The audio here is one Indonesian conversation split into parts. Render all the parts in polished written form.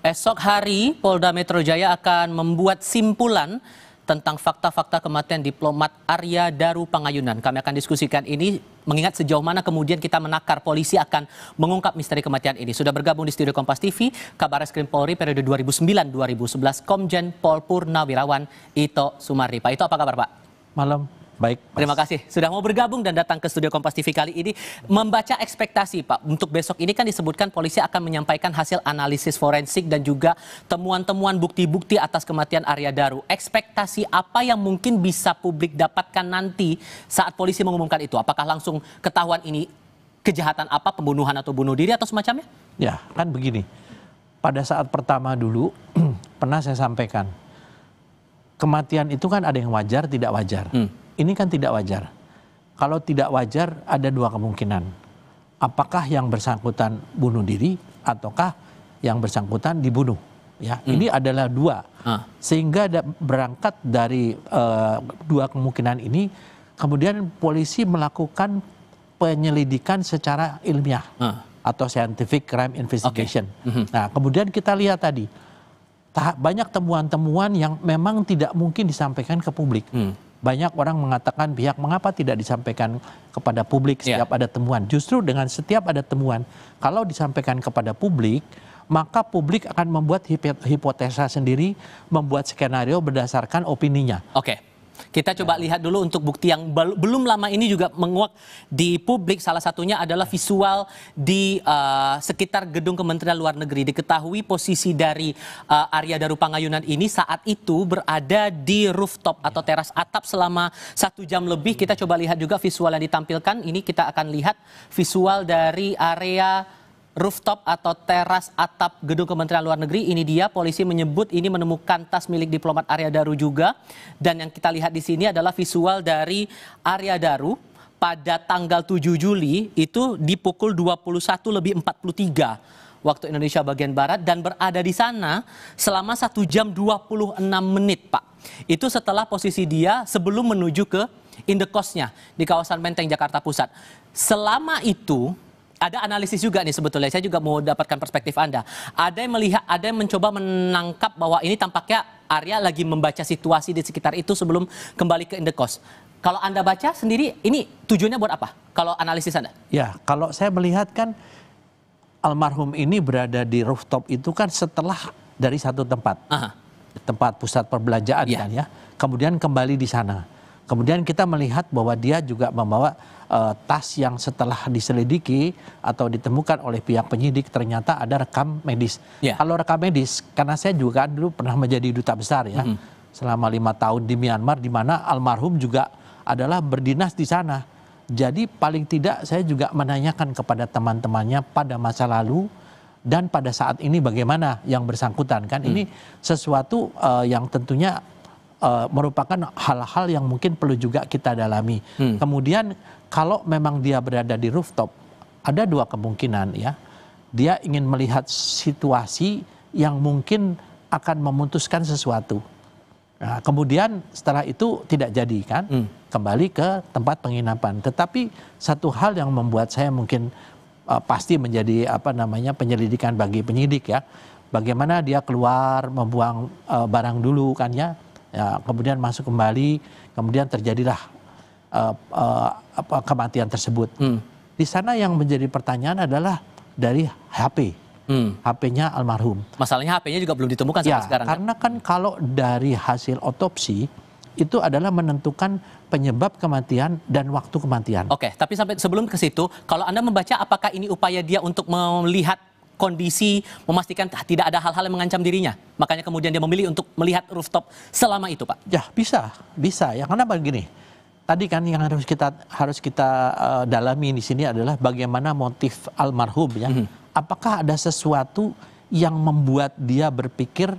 Esok hari, Polda Metro Jaya akan membuat simpulan tentang fakta-fakta kematian diplomat Arya Daru Pangayunan. Kami akan diskusikan ini mengingat sejauh mana kemudian kita menakar polisi akan mengungkap misteri kematian ini. Sudah bergabung di studio Kompas TV, Kabareskrim Polri periode 2009-2011, Komjen Pol Purnawirawan Ito Sumardi. Pak Ito, apa kabar Pak? Malam. Baik, terima kasih sudah mau bergabung dan datang ke studio Kompas TV kali ini. Membaca ekspektasi Pak, untuk besok ini kan disebutkan polisi akan menyampaikan hasil analisis forensik dan juga temuan-temuan bukti-bukti atas kematian Arya Daru. Ekspektasi apa yang mungkin bisa publik dapatkan nanti saat polisi mengumumkan itu? Apakah langsung ketahuan ini kejahatan apa, pembunuhan atau bunuh diri atau semacamnya? Ya, kan begini. Pada saat pertama dulu pernah saya sampaikan, kematian itu kan ada yang wajar, tidak wajar. Ini kan tidak wajar. Kalau tidak wajar ada dua kemungkinan. Apakah yang bersangkutan bunuh diri ataukah yang bersangkutan dibunuh? Ya, ini adalah dua. Sehingga berangkat dari dua kemungkinan ini, kemudian polisi melakukan penyelidikan secara ilmiah atau scientific crime investigation. Nah, kemudian kita lihat tadi banyak temuan-temuan yang memang tidak mungkin disampaikan ke publik. Banyak orang mengatakan pihak mengapa tidak disampaikan kepada publik setiap ada temuan. Justru dengan setiap ada temuan, kalau disampaikan kepada publik, maka publik akan membuat hipotesa sendiri, membuat skenario berdasarkan opininya. Oke. Kita coba lihat dulu untuk bukti yang belum lama ini juga menguak di publik. Salah satunya adalah visual di sekitar gedung Kementerian Luar Negeri. Diketahui posisi dari Arya Daru Pangayunan ini saat itu berada di rooftop atau teras atap selama 1 jam lebih. Kita coba lihat juga visual yang ditampilkan. Ini kita akan lihat visual dari area rooftop atau teras atap gedung Kementerian Luar Negeri. Ini dia, polisi menyebut ini menemukan tas milik diplomat Arya Daru juga. Dan yang kita lihat di sini adalah visual dari Arya Daru pada tanggal 7 Juli itu di pukul 21:43 waktu Indonesia bagian Barat dan berada di sana selama 1 jam 26 menit, Pak. Itu setelah posisi dia sebelum menuju ke indekosnya di kawasan Menteng, Jakarta Pusat. Selama itu ada analisis juga nih sebetulnya, saya juga mau dapatkan perspektif Anda. Ada yang melihat, ada yang mencoba menangkap bahwa ini tampaknya Arya lagi membaca situasi di sekitar itu sebelum kembali ke indekos. Kalau Anda baca sendiri, ini tujuannya buat apa? Kalau analisis Anda? Ya, kalau saya melihat kan almarhum ini berada di rooftop itu kan setelah dari satu tempat. Tempat pusat perbelanjaan kan ya. Kemudian kembali di sana. Kemudian kita melihat bahwa dia juga membawa tas yang setelah diselidiki atau ditemukan oleh pihak penyidik ternyata ada rekam medis. Kalau rekam medis, karena saya juga dulu pernah menjadi duta besar ya, selama 5 tahun di Myanmar, di mana almarhum juga adalah berdinas di sana. Jadi paling tidak saya juga menanyakan kepada teman-temannya pada masa lalu dan pada saat ini bagaimana yang bersangkutan kan. Ini sesuatu yang tentunya merupakan hal-hal yang mungkin perlu juga kita dalami. Kemudian kalau memang dia berada di rooftop, ada dua kemungkinan ya. Dia ingin melihat situasi yang mungkin akan memutuskan sesuatu. Nah, kemudian setelah itu tidak jadi kan, kembali ke tempat penginapan. Tetapi satu hal yang membuat saya mungkin pasti menjadi penyelidikan bagi penyidik ya. Bagaimana dia keluar membuang barang dulu kan ya. Ya, kemudian masuk kembali, kemudian terjadilah kematian tersebut. Di sana yang menjadi pertanyaan adalah dari HP, HP-nya almarhum. Masalahnya HP-nya juga belum ditemukan sampai sekarang. Karena kan kalau dari hasil otopsi itu adalah menentukan penyebab kematian dan waktu kematian. Oke, tapi sampai sebelum ke situ, kalau Anda membaca apakah ini upaya dia untuk melihat kondisi, memastikan tidak ada hal-hal yang mengancam dirinya. Makanya kemudian dia memilih untuk melihat rooftop selama itu, Pak. Ya, bisa ya. Karena begini, tadi kan yang harus kita dalami di sini adalah bagaimana motif almarhum ya. Apakah ada sesuatu yang membuat dia berpikir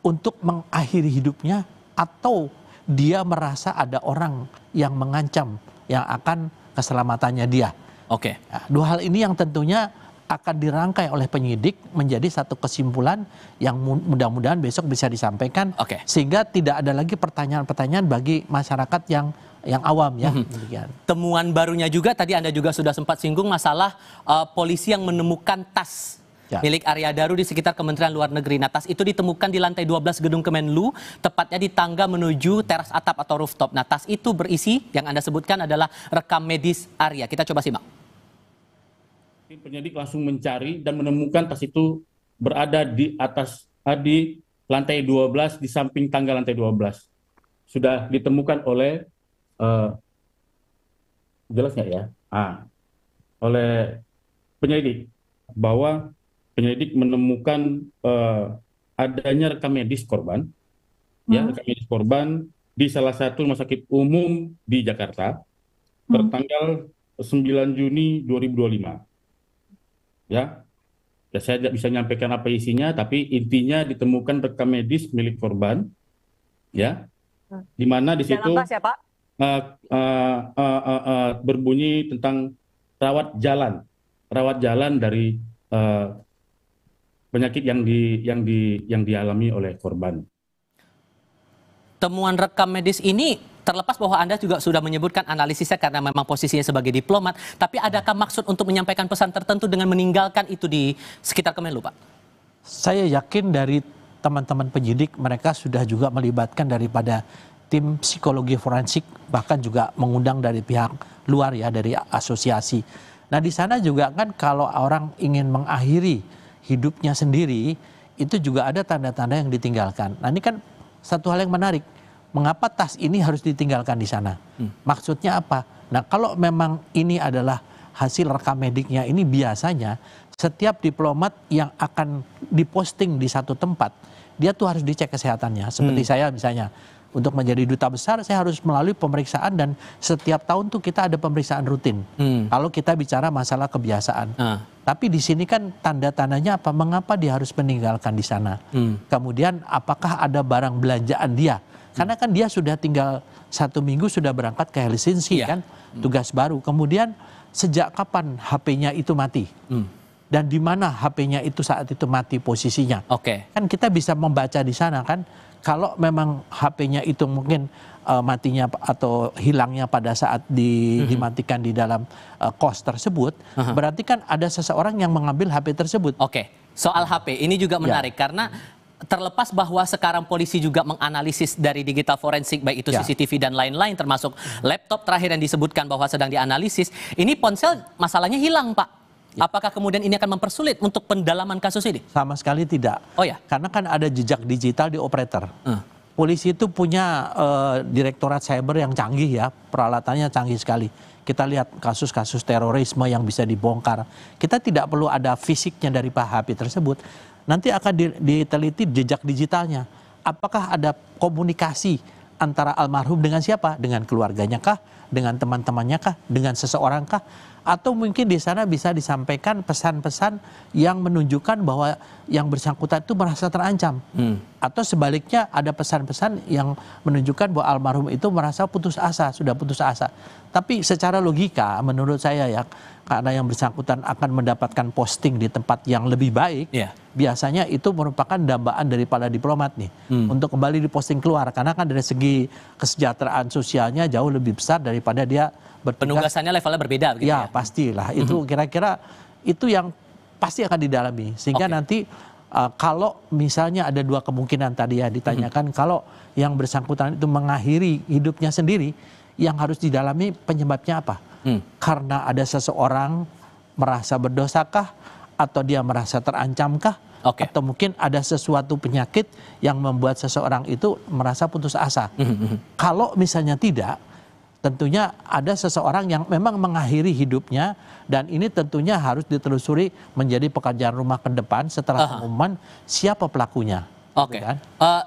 untuk mengakhiri hidupnya atau dia merasa ada orang yang mengancam yang akan keselamatannya dia. Oke. Nah, dua hal ini yang tentunya akan dirangkai oleh penyidik menjadi satu kesimpulan yang mudah-mudahan besok bisa disampaikan, sehingga tidak ada lagi pertanyaan-pertanyaan bagi masyarakat yang awam ya. Temuan barunya juga tadi Anda juga sudah sempat singgung masalah polisi yang menemukan tas milik Arya Daru di sekitar Kementerian Luar Negeri. Nah, tas itu ditemukan di lantai 12 gedung Kemenlu, tepatnya di tangga menuju teras atap atau rooftop. Nah, tas itu berisi yang Anda sebutkan adalah rekam medis Arya. Kita coba simak. Tim penyidik langsung mencari dan menemukan tas itu berada di atas di lantai 12 di samping tangga lantai 12. Sudah ditemukan oleh jelas nggak ya? Oleh penyelidik bahwa penyelidik menemukan adanya rekam medis korban, ya, rekam medis korban di salah satu rumah sakit umum di Jakarta tertanggal 9 Juni 2025. Ya, saya tidak bisa menyampaikan apa isinya, tapi intinya ditemukan rekam medis milik korban, ya, di mana di situ berbunyi tentang rawat jalan dari penyakit yang dialami oleh korban. Temuan rekam medis ini terlepas bahwa Anda juga sudah menyebutkan analisisnya karena memang posisinya sebagai diplomat, tapi adakah maksud untuk menyampaikan pesan tertentu dengan meninggalkan itu di sekitar Kemenlu, Pak? Saya yakin dari teman-teman penyidik mereka sudah juga melibatkan daripada tim psikologi forensik, bahkan juga mengundang dari pihak luar ya, dari asosiasi. Nah di sana juga kan kalau orang ingin mengakhiri hidupnya sendiri, itu juga ada tanda-tanda yang ditinggalkan. Nah ini kan satu hal yang menarik, mengapa tas ini harus ditinggalkan di sana? Maksudnya apa? Nah kalau memang ini adalah hasil rekam mediknya, ini biasanya setiap diplomat yang akan diposting di satu tempat, dia tuh harus dicek kesehatannya. Seperti saya misalnya, untuk menjadi duta besar saya harus melalui pemeriksaan dan setiap tahun tuh kita ada pemeriksaan rutin. Kalau kita bicara masalah kebiasaan. Tapi di sini kan tanda-tandanya apa? Mengapa dia harus meninggalkan di sana? Kemudian apakah ada barang belanjaan dia? Karena kan dia sudah tinggal 1 minggu sudah berangkat ke Helsinki kan, tugas baru. Kemudian sejak kapan HP-nya itu mati? Dan di mana HP-nya itu saat itu mati posisinya? Kan kita bisa membaca di sana kan. Kalau memang HP-nya itu mungkin matinya atau hilangnya pada saat dimatikan di dalam kos tersebut, berarti kan ada seseorang yang mengambil HP tersebut. Soal HP ini juga menarik karena terlepas bahwa sekarang polisi juga menganalisis dari digital forensik baik itu CCTV dan lain-lain termasuk laptop terakhir yang disebutkan bahwa sedang dianalisis, ini ponsel masalahnya hilang, Pak. Apakah kemudian ini akan mempersulit untuk pendalaman kasus ini? Sama sekali tidak. Karena kan ada jejak digital di operator. Polisi itu punya direktorat cyber yang canggih ya, peralatannya canggih sekali. Kita lihat kasus-kasus terorisme yang bisa dibongkar. Kita tidak perlu ada fisiknya dari HP tersebut. Nanti akan diteliti jejak digitalnya. Apakah ada komunikasi antara almarhum dengan siapa? Dengan keluarganya kah? Dengan teman-temannya kah? Dengan seseorang kah? Atau mungkin di sana bisa disampaikan pesan-pesan yang menunjukkan bahwa yang bersangkutan itu merasa terancam. Atau sebaliknya ada pesan-pesan yang menunjukkan bahwa almarhum itu merasa putus asa, sudah putus asa. Tapi secara logika menurut saya ya, karena yang bersangkutan akan mendapatkan posting di tempat yang lebih baik, biasanya itu merupakan dambaan daripada diplomat nih untuk kembali diposting keluar. Karena kan dari segi kesejahteraan sosialnya jauh lebih besar daripada dia bertugas. Penugasannya levelnya berbeda begitu ya? Pastilah. Itu kira-kira itu yang pasti akan didalami. Sehingga nanti kalau misalnya ada 2 kemungkinan tadi ya ditanyakan, kalau yang bersangkutan itu mengakhiri hidupnya sendiri, yang harus didalami penyebabnya apa? Karena ada seseorang merasa berdosakah? Atau dia merasa terancamkah? Atau mungkin ada sesuatu penyakit yang membuat seseorang itu merasa putus asa. Kalau misalnya tidak, tentunya ada seseorang yang memang mengakhiri hidupnya dan ini tentunya harus ditelusuri menjadi pekerjaan rumah ke depan setelah pengumuman siapa pelakunya.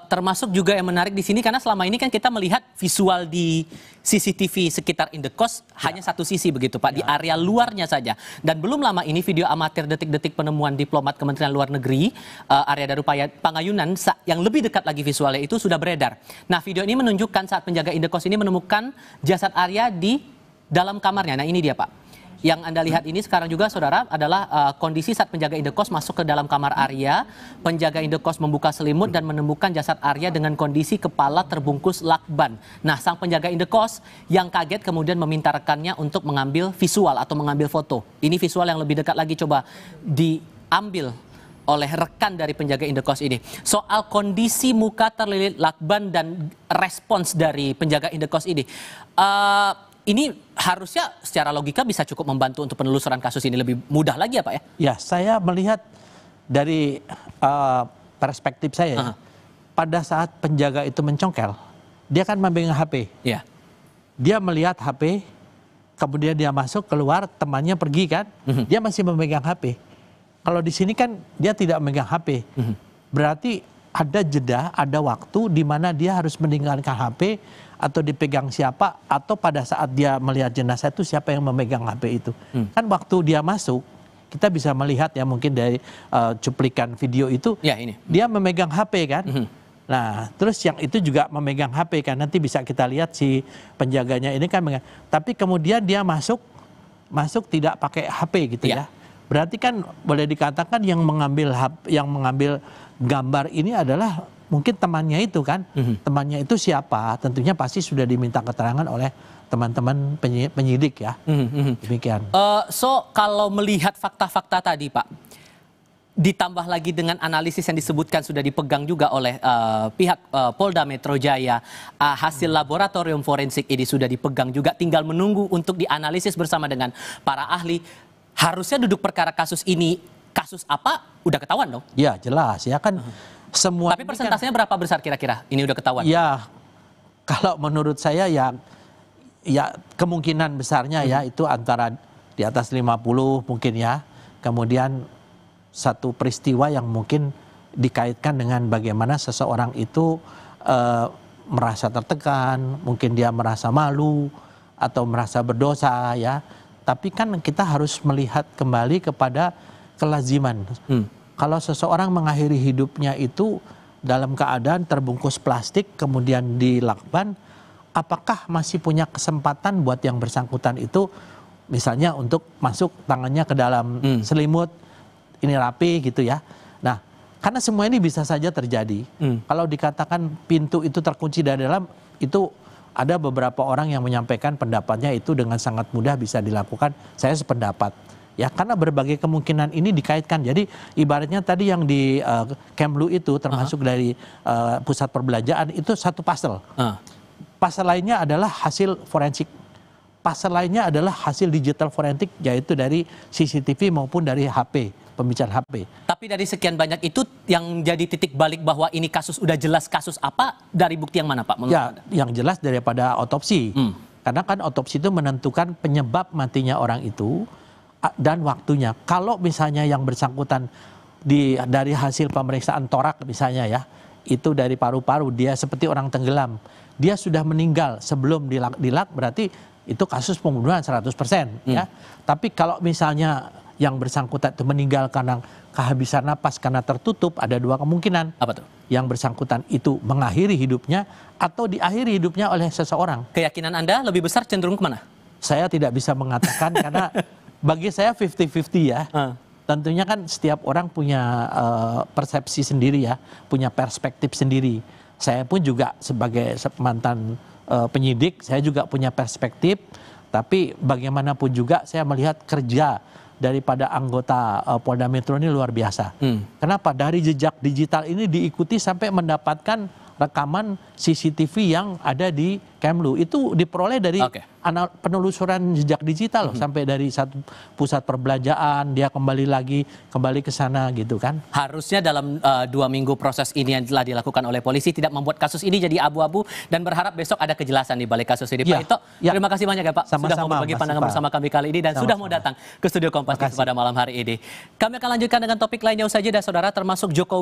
Termasuk juga yang menarik di sini karena selama ini kan kita melihat visual di CCTV sekitar Indekos hanya satu sisi begitu Pak, di area luarnya saja. Dan belum lama ini video amatir detik-detik penemuan diplomat Kementerian Luar Negeri Arya Daru Pangayunan yang lebih dekat lagi visualnya itu sudah beredar. Nah video ini menunjukkan saat penjaga Indekos ini menemukan jasad Arya di dalam kamarnya. Nah ini dia Pak. Yang Anda lihat ini sekarang juga saudara adalah kondisi saat penjaga Indekos masuk ke dalam kamar Arya. Penjaga Indekos membuka selimut dan menemukan jasad Arya dengan kondisi kepala terbungkus lakban. Nah sang penjaga Indekos yang kaget kemudian meminta rekannya untuk mengambil visual atau mengambil foto. Ini visual yang lebih dekat lagi, coba diambil oleh rekan dari penjaga indekos ini soal kondisi muka terlilit lakban dan respons dari penjaga indekos ini. Ini harusnya secara logika bisa cukup membantu untuk penelusuran kasus ini lebih mudah lagi ya Pak ya? Ya, saya melihat dari perspektif saya, pada saat penjaga itu mencongkel, dia kan memegang HP. Ya. Dia melihat HP, kemudian dia masuk, keluar, temannya pergi kan, dia masih memegang HP. Kalau di sini kan dia tidak memegang HP, berarti ada jeda, ada waktu di mana dia harus meninggalkan HP atau dipegang siapa, atau pada saat dia melihat jenazah itu siapa yang memegang HP itu. Kan waktu dia masuk, kita bisa melihat ya mungkin dari cuplikan video itu, Ya, ini. dia memegang HP kan. Nah, terus yang itu juga memegang HP kan, nanti bisa kita lihat si penjaganya ini kan, tapi kemudian dia masuk tidak pakai HP gitu ya. Berarti kan boleh dikatakan yang mengambil gambar ini adalah mungkin temannya itu kan. Temannya itu siapa? Tentunya pasti sudah diminta keterangan oleh teman-teman penyidik ya. Demikian. So kalau melihat fakta-fakta tadi Pak, ditambah lagi dengan analisis yang disebutkan sudah dipegang juga oleh pihak Polda Metro Jaya, hasil laboratorium forensik ini sudah dipegang juga, tinggal menunggu untuk dianalisis bersama dengan para ahli. Harusnya duduk perkara kasus ini, kasus apa, udah ketahuan dong? Ya jelas ya kan. Semua. Tapi persentasenya berapa besar kira-kira ini udah ketahuan? Ya kalau menurut saya ya kemungkinan besarnya ya itu antara di atas 50 mungkin ya. Kemudian satu peristiwa yang mungkin dikaitkan dengan bagaimana seseorang itu merasa tertekan, mungkin dia merasa malu atau merasa berdosa ya. Tapi kan kita harus melihat kembali kepada kelaziman. Kalau seseorang mengakhiri hidupnya itu dalam keadaan terbungkus plastik kemudian dilakban, apakah masih punya kesempatan buat yang bersangkutan itu misalnya untuk masuk tangannya ke dalam selimut, ini rapi gitu ya. Nah, karena semua ini bisa saja terjadi. Kalau dikatakan pintu itu terkunci dari dalam, itu ada beberapa orang yang menyampaikan pendapatnya itu dengan sangat mudah bisa dilakukan. Saya sependapat. Ya, karena berbagai kemungkinan ini dikaitkan. Jadi ibaratnya tadi yang di Kemlu itu termasuk dari pusat perbelanjaan itu satu puzzle. Puzzle lainnya adalah hasil forensik. Puzzle lainnya adalah hasil digital forensik yaitu dari CCTV maupun dari HP, pembicaraan HP. Tapi dari sekian banyak itu yang jadi titik balik bahwa ini kasus udah jelas kasus apa, dari bukti yang mana Pak? Ya, yang jelas daripada otopsi. Karena kan otopsi itu menentukan penyebab matinya orang itu dan waktunya. Kalau misalnya yang bersangkutan dari hasil pemeriksaan torak misalnya ya, itu dari paru-paru, dia seperti orang tenggelam. Dia sudah meninggal sebelum dilak berarti itu kasus pembunuhan 100% ya. Tapi kalau misalnya yang bersangkutan itu meninggal karena kehabisan napas karena tertutup, ada dua kemungkinan. Apa tuh? Yang bersangkutan itu mengakhiri hidupnya atau diakhiri hidupnya oleh seseorang. Keyakinan Anda lebih besar cenderung kemana? Saya tidak bisa mengatakan karena bagi saya 50-50 ya. Tentunya kan setiap orang punya persepsi sendiri ya, punya perspektif sendiri. Saya pun juga sebagai mantan penyidik, saya juga punya perspektif. Tapi bagaimanapun juga saya melihat kerja daripada anggota Polda Metro ini luar biasa. Kenapa? Dari jejak digital ini diikuti sampai mendapatkan rekaman CCTV yang ada di Kemlu. Itu diperoleh dari penelusuran jejak digital loh, sampai dari satu pusat perbelanjaan, dia kembali ke sana gitu kan. Harusnya dalam 2 minggu proses ini yang telah dilakukan oleh polisi tidak membuat kasus ini jadi abu-abu, dan berharap besok ada kejelasan di balik kasus ini. Pak Ito, terima kasih banyak ya Pak, sudah mau berbagi pandangan bersama kami kali ini dan sudah mau datang ke studio Kompas pada malam hari ini. Kami akan lanjutkan dengan topik lainnya usai jeda saudara, termasuk Jokowi